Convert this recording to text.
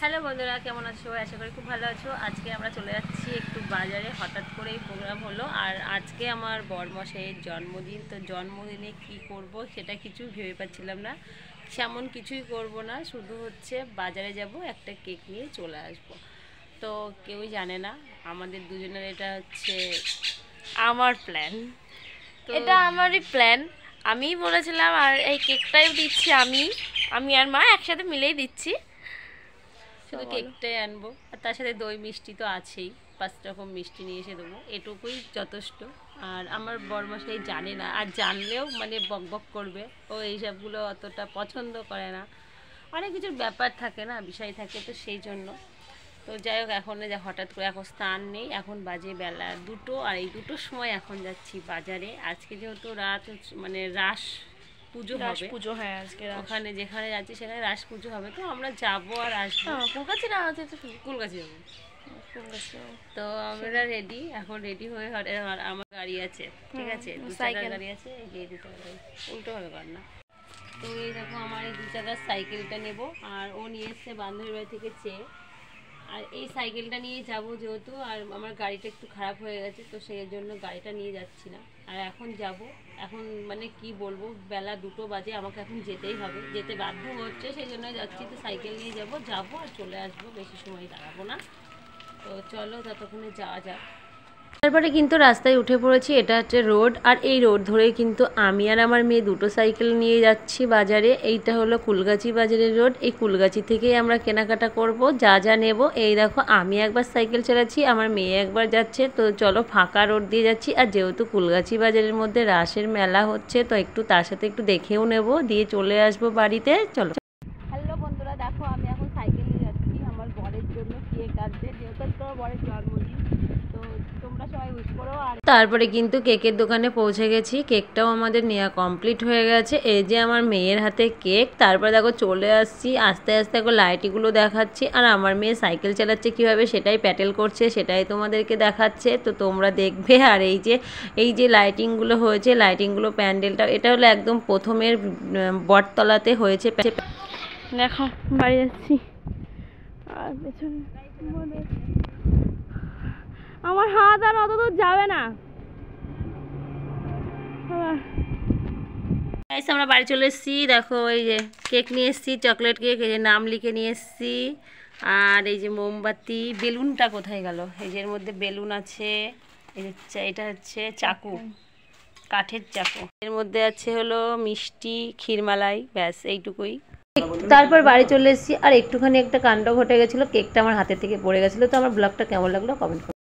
Hello বন্ধুরা, কেমন আছো? আশা করি খুব ভালো আছো। আজকে আমরা চলে যাচ্ছি একটু বাজারে, হঠাৎ করেই প্রোগ্রাম হলো। আর আজকে আমার বরমশাইয়ের জন্মদিন, তো জন্মদিনে কি করব সেটা কিছু ভেবে পাচ্ছিলাম না। সেমন কিছুই করব না, শুধু হচ্ছে বাজারে যাব, একটা কেক নিয়ে চলে আসব। তো কেউই জানে না আমাদের দুজনের এটা হচ্ছে আমার প্ল্যান। তো এটা আমারই প্ল্যান, আমিই বলেছিলাম। আর এই কেকটাই দিচ্ছি আমি আর মা একসাথে মিলেই দিচ্ছি। শুধু কেকটাই আনবো, আর তার সাথে দই মিষ্টি তো আছেই। 5 রকম মিষ্টি নিয়ে এসে দেবো, এটুকুই যথেষ্ট। আর আমার বরমশাই জানে না, আর জানলেও মানে বক বক করবে। ও এইসবগুলো অতটা পছন্দ করে না, অনেক কিছুর ব্যাপার থাকে না, বিষয় থাকে, তো সেই জন্য। তো যাই হোক, এখন যে হঠাৎ করে এখন স্নান নেই, এখন বাজে বেলা 2টো, আর এই 2টোর সময় এখন যাচ্ছি বাজারে। আজকে যেহেতু মানে রাস পুজো হবে, পুজো, হ্যাঁ আজকে ওখানে যেখানে যাচ্ছি সেখানে রাস পুজো হবে, তো আমরা যাবো আর আসবো। ফুলগাছি না আছে তো কুলগাছি যাবো। তো আমরা রেডি, এখন রেডি হয়ে আমার গাড়ি আছে, ঠিক আছে, 2 চাকার গাড়ি আছে, এই যে 2 চাকার গাড়ি উল্টো হবে কর না। তো এই দেখো, আমার এই 2 চাকার সাইকেলটা নেব, আর ও নিয়ে এসছে বান্ধবীর বাড়ি থেকে চেয়ে। আর এই সাইকেলটা নিয়ে যাব যেহেতু, আর আমার গাড়িটা একটু খারাপ হয়ে গেছে, তো সেই জন্য গাড়িটা নিয়ে যাচ্ছি না। আর এখন যাব, এখন মানে কি বলবো, বেলা 2টো বাজে, আমাকে এখন যেতেই হবে, যেতে বাধ্য হচ্ছে, সেই জন্য যাচ্ছি। তো সাইকেল নিয়ে যাব আর চলে আসবো, বেশি সময় দাঁড়াবো না। তো চলো ততক্ষণে যাওয়া যাক। তারপরে কিন্তু রাস্তায় উঠে পড়েছি, এটা হচ্ছে রোড, আর এই রোড ধরেই কিন্তু আমি আর আমার মেয়ে 2টো সাইকেল নিয়ে যাচ্ছি বাজারে। এইটা হলো কুলগাছি বাজারের রোড, এই কুলগাছি থেকেই আমরা কেনাকাটা করব, যা যা নেব। এই দেখো, আমি একবার সাইকেল চালাচ্ছি, আমার মেয়ে একবার যাচ্ছে। তো চলো, ফাঁকা রোড দিয়ে যাচ্ছি। আর যেহেতু কুলগাছি বাজারের মধ্যে রাসের মেলা হচ্ছে, তো একটু তার সাথে একটু দেখেও নেব, দিয়ে চলে আসবো বাড়িতে। চলো। হ্যালো বন্ধুরা, দেখো আমি এখন সাইকেল নিয়ে যাচ্ছি আমার বরের জন্য কেক আনতে, যেহেতু তোমার বরের জন্মদিন, তো তোমরা সবাই উইশ করো। আর তারপরে কিন্তু কেকের দোকানে পৌঁছে গেছি, কেকটাও আমাদের নেওয়া কমপ্লিট হয়ে গেছে। এই যে আমার মেয়ের হাতে কেক। তারপরে দেখো চলে আসছি, আস্তে আস্তে দেখো লাইটগুলো দেখাচ্ছি, আর আমার মেয়ে সাইকেল চালাচ্ছে কীভাবে সেটাই প্যাটেল করছে, সেটাই তোমাদেরকে দেখাচ্ছে, তো তোমরা দেখবে। আর এই যে লাইটিংগুলো হয়েছে, লাইটিংগুলো প্যান্ডেলটা, এটা হলো একদম প্রথমের বটতলাতে হয়েছে। দেখো বাড়ি যাচ্ছি, আর পেছনে আমার হাত আর অত দূর যাবে না। আমরা বাড়ি চলে এসেছি, দেখো এই যে কেক নিয়ে এসেছি, চকলেট কেক, এই যে নাম লিখে নিয়ে এসেছি। আর এই যে মোমবাতি, বেলুনটা কোথায় গেল, এই যে এর মধ্যে বেলুন আছে। এই যে এটা হচ্ছে চাকু, কাঠের চাকু, এর মধ্যে আছে হলো মিষ্টি, ক্ষীরমালাই, ব্যাস এইটুকুই। তারপর বাড়ি চলে এসেছি, আর একটুখানি একটা কাণ্ড ঘটে গেছিলো, কেকটা আমার হাতে থেকে পড়ে গেছিলো। তো আমার ব্লগটা কেমন লাগলো কমেন্ট করো।